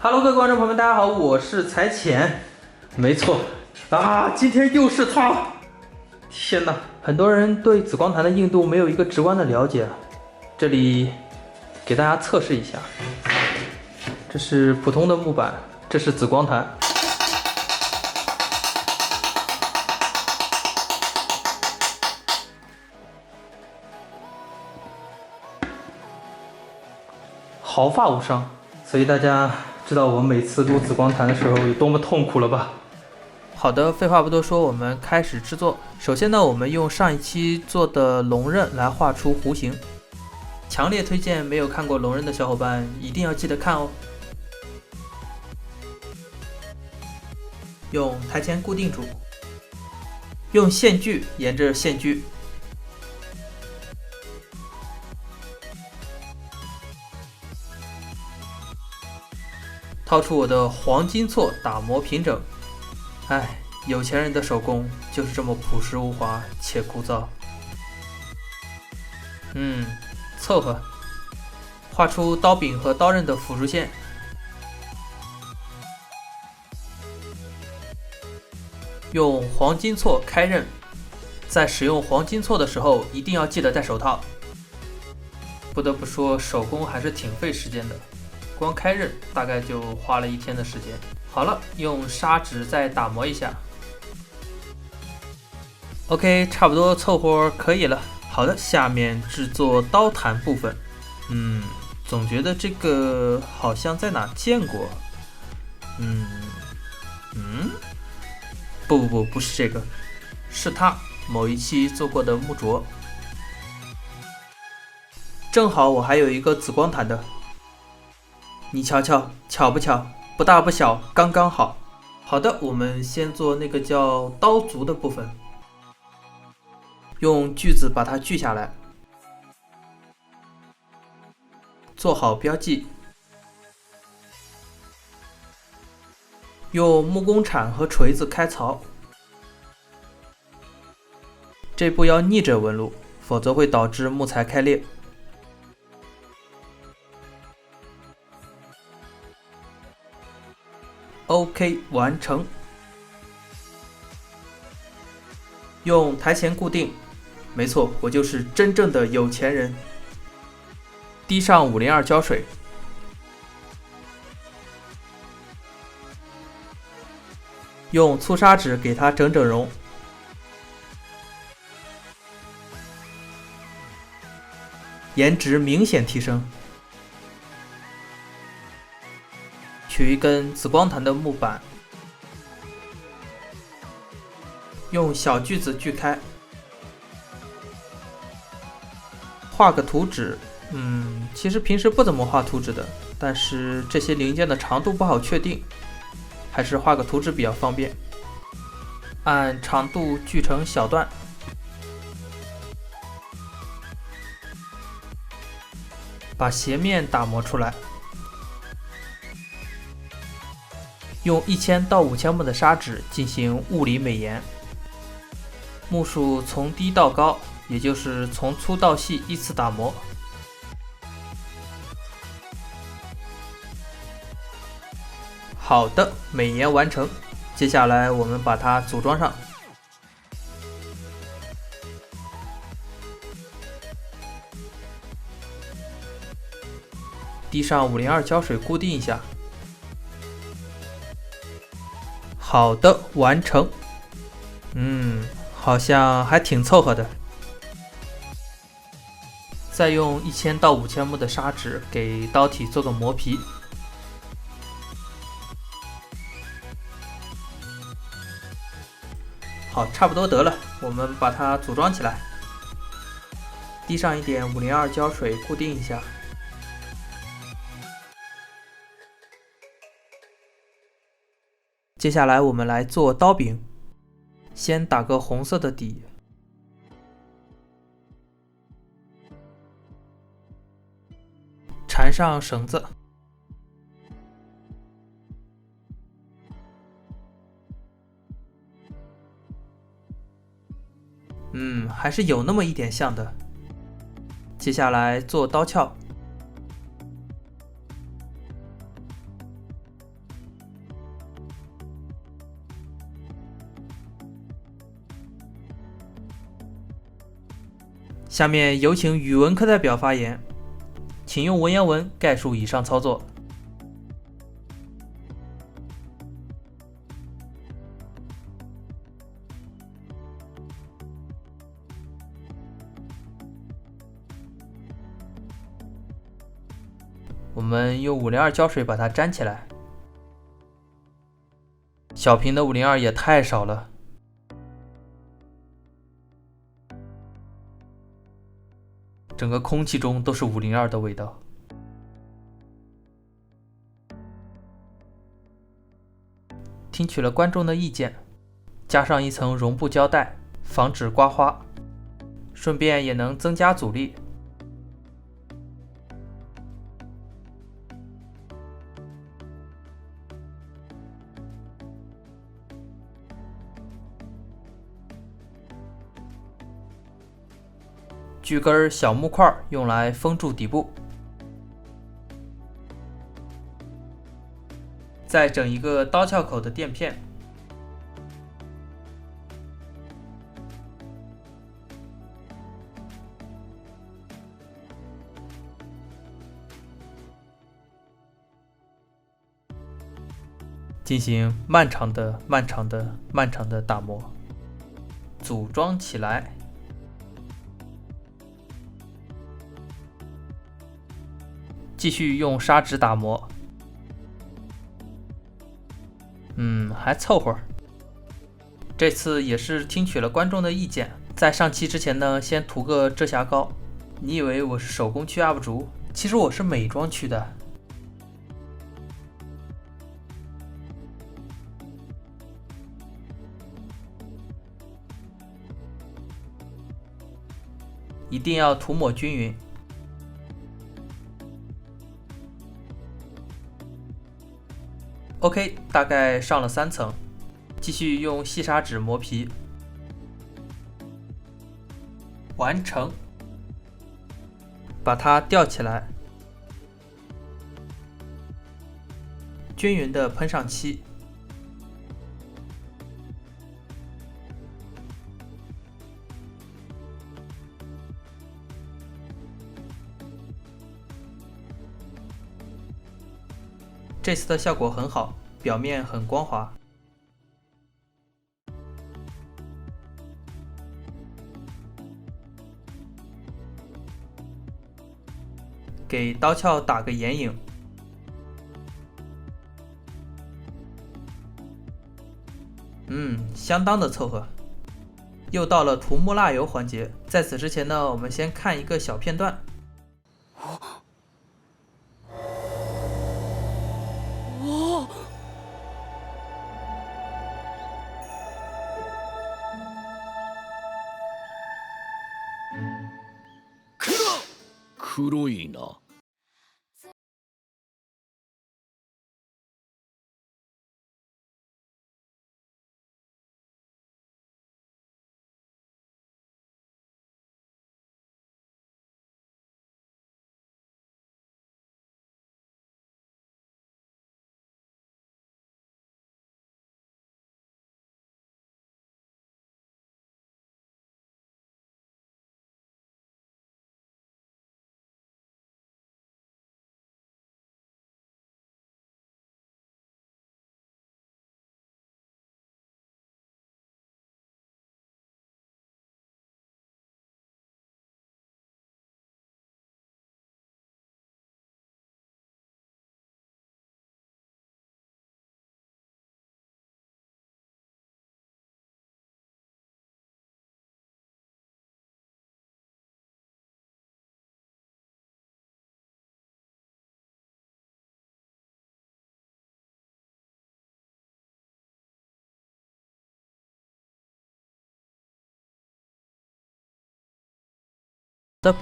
Hello，各位观众朋友们，大家好，我是财浅。没错啊，今天又是他！天哪，很多人对紫光坛的硬度没有一个直观的了解，这里给大家测试一下。这是普通的木板，这是紫光坛。毫发无伤，所以大家知道我每次录紫光坛的时候有多么痛苦了吧？好的，废话不多说，我们开始制作。首先呢，我们用上一期做的龙刃来画出弧形。强烈推荐没有看过龙刃的小伙伴一定要记得看哦。用台前固定住，用线锯沿着线锯。掏出我的黄金锉打磨平整。哎，有钱人的手工就是这么朴实无华且枯燥。凑合。画出刀柄和刀刃的辅助线。用黄金锉开刃，在使用黄金锉的时候一定要记得戴手套。不得不说，手工还是挺费时间的。光开刃大概就花了1天的时间。好了，用砂纸再打磨一下。OK， 差不多凑合可以了。好的，下面制作刀坛部分。总觉得这个好像在哪见过。不是这个，是它某一期做过的木镯。正好我还有一个紫光坛的。你瞧瞧，巧不巧？不大不小，刚刚好。好的，我们先做那个叫刀足的部分，用锯子把它锯下来，做好标记。用木工铲和锤子开槽，这步要逆着纹路，否则会导致木材开裂。OK， 完成。用台前固定，没错，我就是真正的有钱人。滴上502胶水，用粗砂纸给它整整容，颜值明显提升。取一根紫光坛的木板，用小锯子锯开，画个图纸。其实平时不怎么画图纸的，但是这些零件的长度不好确定，还是画个图纸比较方便。按长度锯成小段，把斜面打磨出来。用1000到5000目的砂纸进行物理美颜，目数从低到高，也就是从粗到细依次打磨。好的，美颜完成。接下来我们把它组装上。滴上502胶水固定一下。好的，完成。好像还挺凑合的。再用1000到5000目的砂纸给刀体做个磨皮。好，差不多得了，我们把它组装起来。滴上一点502胶水固定一下。接下来我们来做刀柄，先打个红色的底，缠上绳子，还是有那么一点像的。接下来做刀鞘，下面有请语文课代表发言，请用文言文概述以上操作。我们用502胶水把它粘起来。小瓶的502也太少了。整个空气中都是502的味道。听取了观众的意见，加上一层绒布胶带，防止刮花，顺便也能增加阻力。锯根小木块用来封住底部，再整一个刀鞘口的垫片，进行漫长的打磨，组装起来。继续用砂纸打磨，还凑合。这次也是听取了观众的意见，在上漆之前呢，先涂个遮瑕膏。你以为我是手工区 UP 主，其实我是美妆区的。一定要涂抹均匀。OK， 大概上了3层，继续用细砂纸磨皮，完成。把它吊起来，均匀的喷上漆。这次的效果很好，表面很光滑。给刀鞘打个眼影。相当的凑合。又到了涂木蜡油环节，在此之前呢，我们先看一个小片段。黒いな。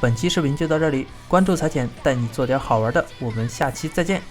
本期视频就到这里，关注裁剪带你做点好玩的，我们下期再见。